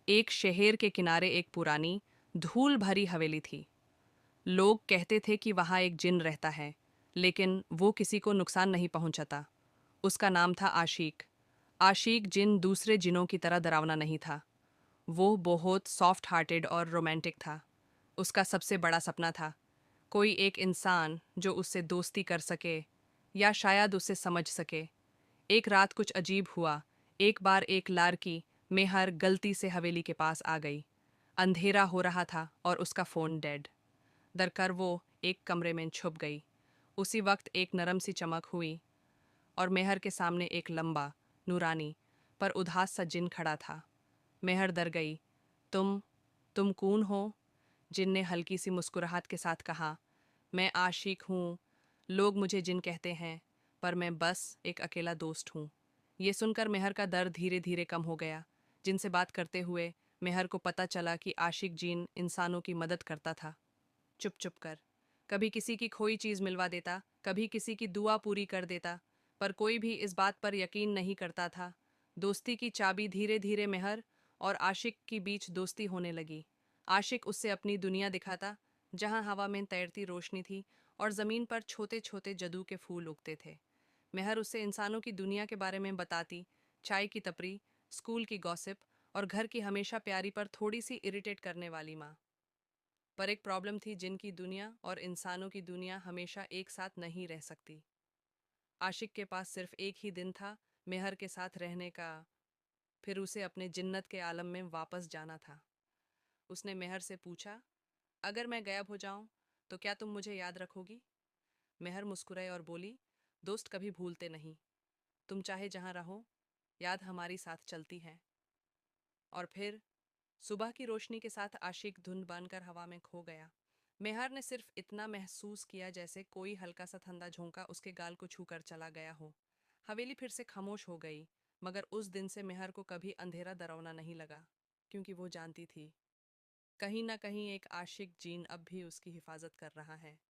एक शहर के किनारे एक पुरानी धूल भरी हवेली थी। लोग कहते थे कि वहाँ एक जिन रहता है, लेकिन वो किसी को नुकसान नहीं पहुंचाता। उसका नाम था आशिक। आशिक जिन दूसरे जिनों की तरह डरावना नहीं था। वो बहुत सॉफ्ट हार्टेड और रोमांटिक था। उसका सबसे बड़ा सपना था कोई एक इंसान जो उससे दोस्ती कर सके या शायद उसे समझ सके। एक रात कुछ अजीब हुआ। एक बार एक लाड़की मेहर गलती से हवेली के पास आ गई। अंधेरा हो रहा था और उसका फ़ोन डेड। डरकर वो एक कमरे में छुप गई। उसी वक्त एक नरम सी चमक हुई और मेहर के सामने एक लंबा, नूरानी पर उदास सा जिन खड़ा था। मेहर डर गई। तुम तुम कौन हो? जिन ने हल्की सी मुस्कुराहट के साथ कहा, मैं आशिक हूँ। लोग मुझे जिन कहते हैं, पर मैं बस एक अकेला दोस्त हूँ। ये सुनकर मेहर का दर्द धीरे धीरे कम हो गया। जिनसे बात करते हुए मेहर को पता चला कि आशिक जिन इंसानों की मदद करता था, चुप चुप कर। कभी किसी की खोई चीज मिलवा देता, कभी किसी की दुआ पूरी कर देता, पर कोई भी इस बात पर यकीन नहीं करता था। दोस्ती की चाबी धीरे धीरे मेहर और आशिक के बीच दोस्ती होने लगी। आशिक उससे अपनी दुनिया दिखाता, जहां हवा में तैरती रोशनी थी और जमीन पर छोटे छोटे जदू के फूल उगते थे। मेहर उससे इंसानों की दुनिया के बारे में बताती, चाय की तपरी, स्कूल की गॉसिप और घर की हमेशा प्यारी पर थोड़ी सी इरिटेट करने वाली माँ। पर एक प्रॉब्लम थी, जिनकी दुनिया और इंसानों की दुनिया हमेशा एक साथ नहीं रह सकती। आशिक के पास सिर्फ एक ही दिन था मेहर के साथ रहने का, फिर उसे अपने जिन्नत के आलम में वापस जाना था। उसने मेहर से पूछा, अगर मैं गायब हो जाऊं तो क्या तुम मुझे याद रखोगी? मेहर मुस्कुराई और बोली, दोस्त कभी भूलते नहीं। तुम चाहे जहां रहो, याद हमारी साथ चलती है। और फिर सुबह की रोशनी के साथ आशिक धुंध बनकर हवा में खो गया। मेहर ने सिर्फ इतना महसूस किया जैसे कोई हल्का सा ठंडा झोंका उसके गाल को छूकर चला गया हो। हवेली फिर से खामोश हो गई, मगर उस दिन से मेहर को कभी अंधेरा डरावना नहीं लगा, क्योंकि वो जानती थी कहीं ना कहीं एक आशिक जीन अब भी उसकी हिफाजत कर रहा है।